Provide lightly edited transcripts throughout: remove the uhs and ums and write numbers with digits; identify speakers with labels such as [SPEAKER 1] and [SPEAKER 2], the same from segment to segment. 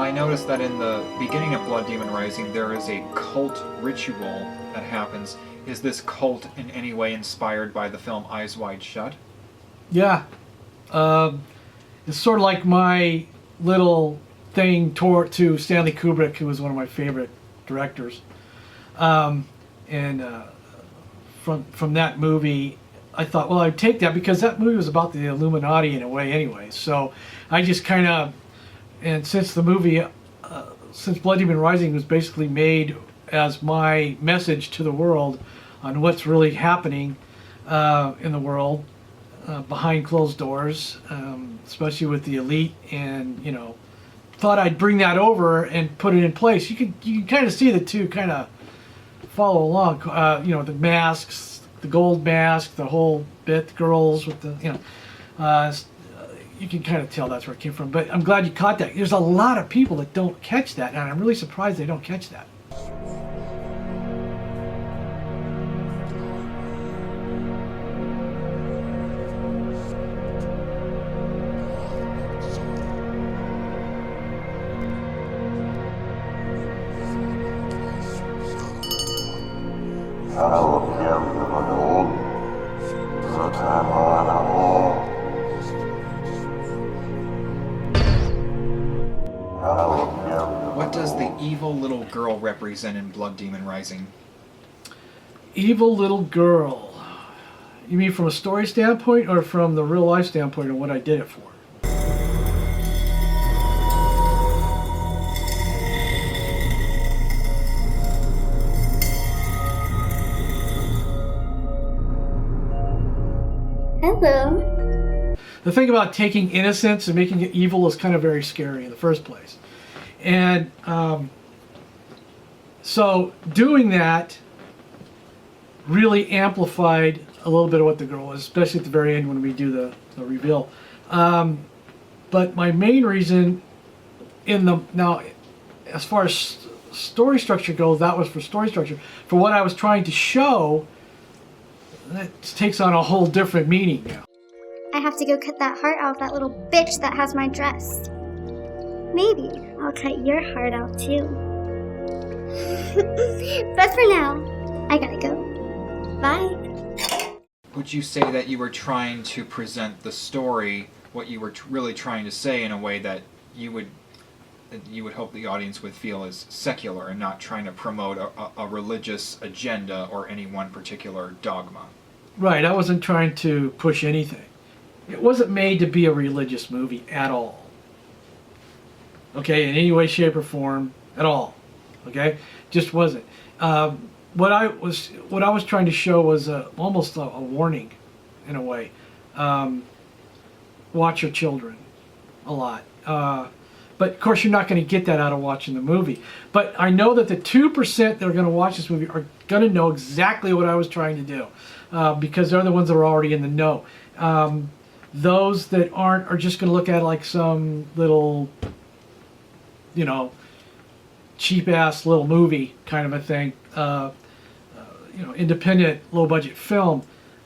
[SPEAKER 1] I noticed that in the beginning of Blood Demon Rising, there is a cult ritual that happens. Is this cult in any way inspired by the film Eyes Wide Shut?
[SPEAKER 2] Yeah. It's sort of like my little thing to Stanley Kubrick, who was one of my favorite directors. And from that movie, I thought, well, I'd take that because that movie was about the Illuminati in a way anyway. So I just kind of, and since the movie, since Blood Demon Rising was basically made as my message to the world on what's really happening in the world behind closed doors, especially with the elite, and thought I'd bring that over and put it in place. You can kind of see the two kind of follow along. The masks, the gold mask, the whole bit, the girls with the you can kind of tell that's where it came from. But I'm glad you caught that. There's a lot of people that don't catch that, and I'm really surprised they don't catch that.
[SPEAKER 1] What does the evil little girl represent in Blood Demon Rising?
[SPEAKER 2] Evil little girl. You mean from a story standpoint or from the real life standpoint of what I did it for?
[SPEAKER 3] Hello.
[SPEAKER 2] The thing about taking innocence and making it evil is kind of very scary in the first place. And so doing that really amplified a little bit of what the girl was, especially at the very end when we do the reveal. But my main reason now, as far as story structure goes, that was for story structure. For what I was trying to show, that takes on a whole different meaning now.
[SPEAKER 3] I have to go cut that heart out of that little bitch that has my dress. Maybe I'll cut your heart out too. But for now, I gotta go. Bye.
[SPEAKER 1] Would you say that you were trying to present the story, what you were really trying to say, in a way that you would hope the audience would feel is secular and not trying to promote a religious agenda or any one particular dogma?
[SPEAKER 2] Right, I wasn't trying to push anything. It wasn't made to be a religious movie at all. Okay, in any way, shape, or form, at all. Okay, just wasn't. What I was trying to show was almost a warning, in a way. Watch your children, a lot. But of course, you're not going to get that out of watching the movie. But I know that the 2% that are going to watch this movie are going to know exactly what I was trying to do, because they're the ones that are already in the know. Those that aren't are just going to look at it like some little, cheap-ass little movie kind of a thing, independent, low-budget film.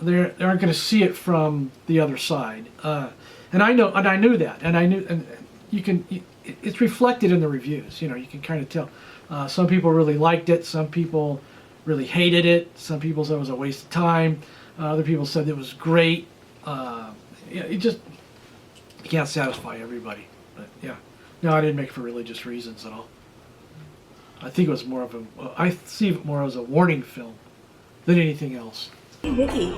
[SPEAKER 2] They aren't going to see it from the other side. And I knew that, and you can. It's reflected in the reviews. You can kind of tell. Some people really liked it. Some people really hated it. Some people said it was a waste of time. Other people said it was great. You can't satisfy everybody. But yeah, no, I didn't make it for religious reasons at all. I think it was more of I see it more as a warning film than anything else.
[SPEAKER 4] Hey Vicky,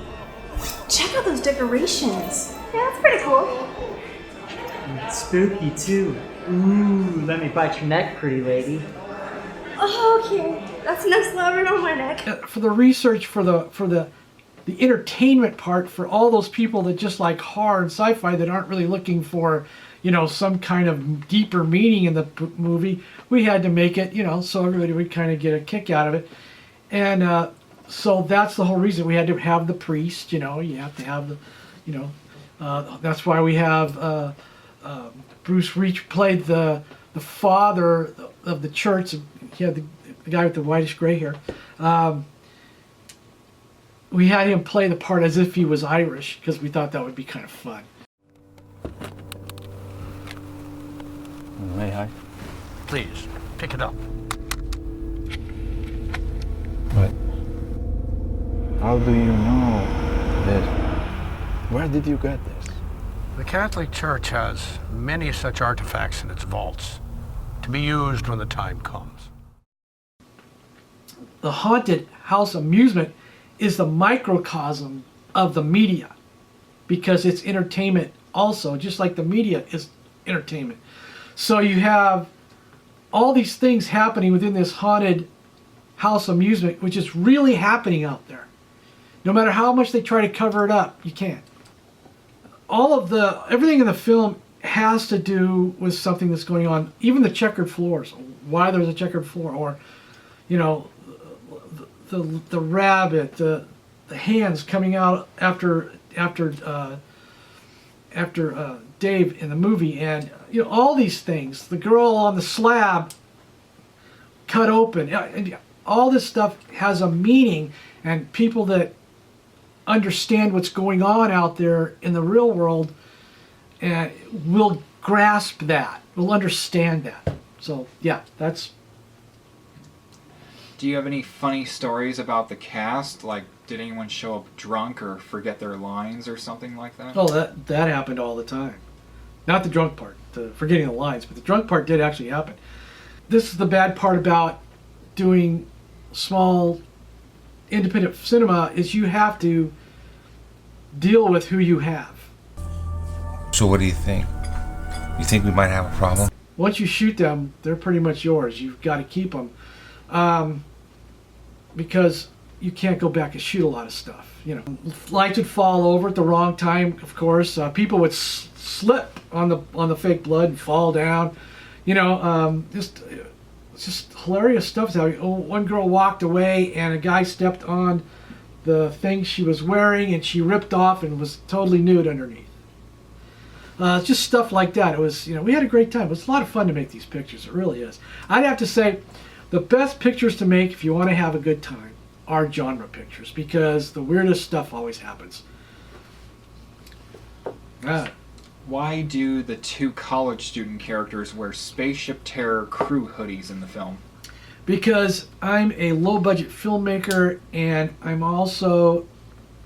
[SPEAKER 4] check out those decorations.
[SPEAKER 3] Yeah, that's pretty cool.
[SPEAKER 5] Spooky too. Ooh, let me bite your neck, pretty lady.
[SPEAKER 3] Oh, okay. That's no slamming on my neck.
[SPEAKER 2] For the research, for the entertainment part, for all those people that just like horror and sci-fi that aren't really looking for, some kind of deeper meaning in the movie, we had to make it, so everybody would kind of get a kick out of it. And so that's the whole reason we had to have the priest, you have to have the, that's why we have Bruce Reach played the father of the church. He had the guy with the whitish gray hair. We had him play the part as if he was Irish because we thought that would be kind of fun.
[SPEAKER 6] Hey, hi. Please, pick it up.
[SPEAKER 7] But how do you know this? Where did you get this?
[SPEAKER 6] The Catholic Church has many such artifacts in its vaults to be used when the time comes.
[SPEAKER 2] The haunted house amusement is the microcosm of the media because it's entertainment also, just like the media is entertainment. So you have all these things happening within this haunted house amusement, which is really happening out there. No matter how much they try to cover it up, you can't. Everything in the film has to do with something that's going on. Even the checkered floors, why there's a checkered floor, or, you know, the rabbit, the hands coming out after Dave in the movie, and you know, all these things. The girl on the slab cut open, and all this stuff has a meaning, and people that understand what's going on out there in the real world will grasp that, will understand that. So yeah, that's.
[SPEAKER 1] Do you have any funny stories about the cast? Like, did anyone show up drunk or forget their lines or something like that?
[SPEAKER 2] Oh, that happened all the time. Not the drunk part, the forgetting the lines, but the drunk part did actually happen. This is the bad part about doing small independent cinema, is you have to deal with who you have.
[SPEAKER 8] So what do you think? You think we might have a problem?
[SPEAKER 2] Once you shoot them, they're pretty much yours. You've got to keep them. Because you can't go back and shoot a lot of stuff. You know, lights would fall over at the wrong time, of course. People would slip on the fake blood and fall down. You know, just hilarious stuff. One girl walked away and a guy stepped on the thing she was wearing and she ripped off and was totally nude underneath. Just stuff like that. It was, you know, we had a great time. It was a lot of fun to make these pictures. It really is. I'd have to say the best pictures to make if you want to have a good time are genre pictures, because the weirdest stuff always happens.
[SPEAKER 1] Why do the two college student characters wear Spaceship Terror crew hoodies in the film?
[SPEAKER 2] Because I'm a low-budget filmmaker and I'm also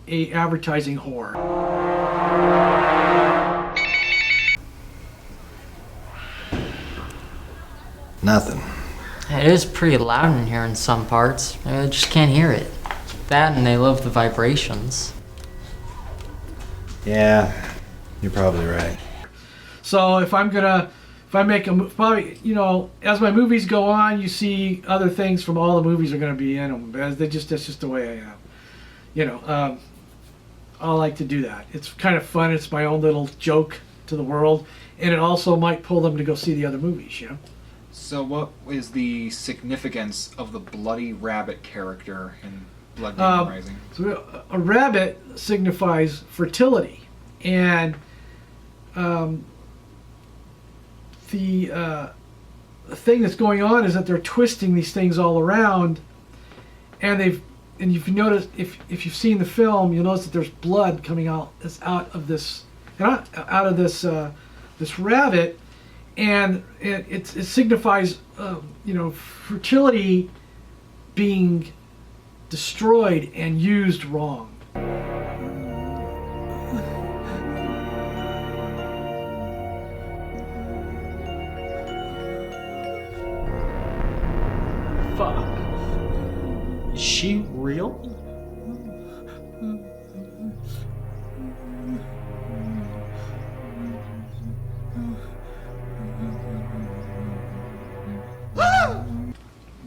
[SPEAKER 2] a advertising whore.
[SPEAKER 9] Nothing.
[SPEAKER 10] It is pretty loud in here in some parts. I just can't hear it. That and they love the vibrations.
[SPEAKER 9] Yeah, you're probably right.
[SPEAKER 2] So if I make probably, you know, as my movies go on, you see other things from all the movies are going to be in them. That's just the way I am. You know, I like to do that. It's kind of fun. It's my own little joke to the world, and it also might pull them to go see the other movies. You know.
[SPEAKER 1] So what is the significance of the bloody rabbit character in Blood Demon Rising?
[SPEAKER 2] So a rabbit signifies fertility, and the thing that's going on is that they're twisting these things all around, and if you notice, if you've seen the film, you'll notice that there's blood coming out of this this rabbit. And it signifies, you know, fertility being destroyed and used wrong.
[SPEAKER 5] Fuck. Is she real?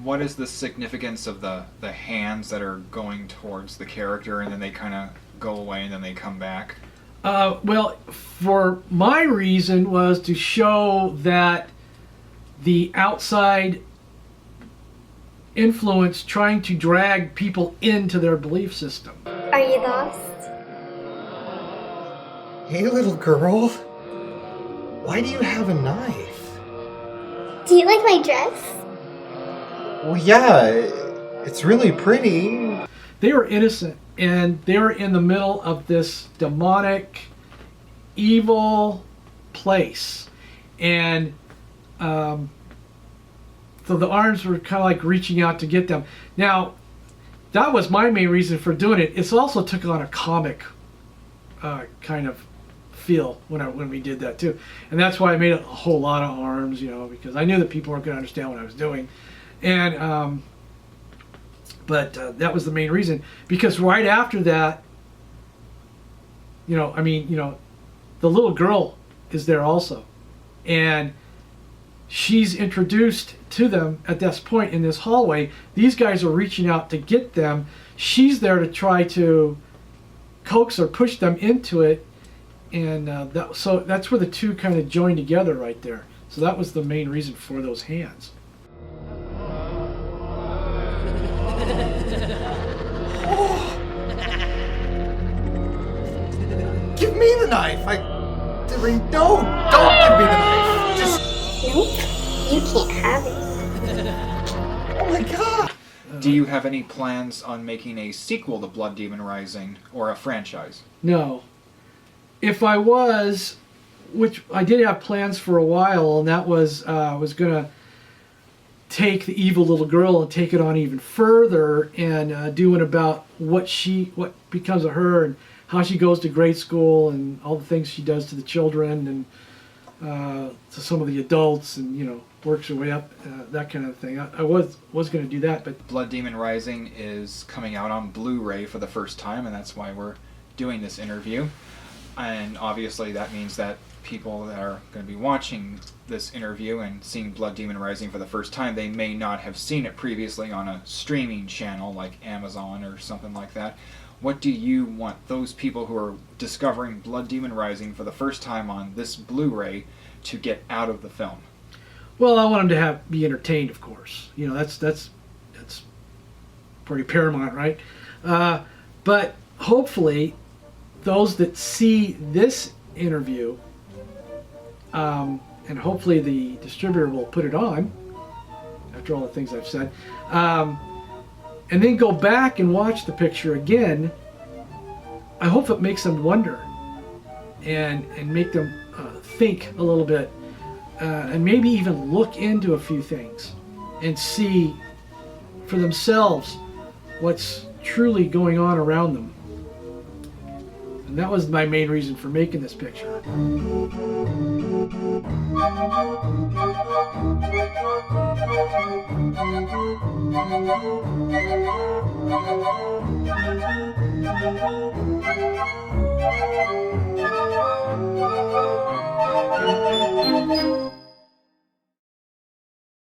[SPEAKER 1] What is the significance of the hands that are going towards the character and then they kind of go away and then they come back?
[SPEAKER 2] Well, for my reason was to show that the outside influence trying to drag people into their belief system.
[SPEAKER 3] Are you lost?
[SPEAKER 9] Hey, little girl. Why do you have a knife?
[SPEAKER 3] Do you like my dress?
[SPEAKER 9] Well, yeah, it's really pretty.
[SPEAKER 2] They were innocent, and they were in the middle of this demonic, evil place. And So the arms were kind of like reaching out to get them. Now, that was my main reason for doing it. It's also took on a comic kind of feel when we did that too, and that's why I made a whole lot of arms, because I knew that people weren't going to understand what I was doing, and but that was the main reason. Because right after that, the little girl is there also, and she's introduced to them at this point in this hallway. These guys are reaching out to get them. She's there to try to coax or push them into it, and so that's where the two kind of join together right there. So that was the main reason for those hands.
[SPEAKER 9] Give me the knife. Don't give me the knife. Just.
[SPEAKER 3] Nope, you can't have it.
[SPEAKER 9] Oh my god.
[SPEAKER 1] Do you have any plans on making a sequel to Blood Demon Rising or a franchise?
[SPEAKER 2] No. If I was, which I did have plans for a while, and that was I was gonna take the evil little girl and take it on even further, and doing about what becomes of her and how she goes to grade school and all the things she does to the children and to some of the adults, and works her way up, that kind of thing. I was going to do that, but
[SPEAKER 1] Blood Demon Rising is coming out on Blu-ray for the first time, and that's why we're doing this interview. And obviously that means that people that are going to be watching this interview and seeing Blood Demon Rising for the first time, they may not have seen it previously on a streaming channel like Amazon or something like that. What do you want those people who are discovering Blood Demon Rising for the first time on this Blu-ray to get out of the film?
[SPEAKER 2] well, I want them to be entertained, of course. That's pretty paramount, right? But hopefully, those that see this interview, and hopefully the distributor will put it on, after all the things I've said, and then go back and watch the picture again. I hope it makes them wonder and make them think a little bit, and maybe even look into a few things and see for themselves what's truly going on around them. And that was my main reason for making this picture.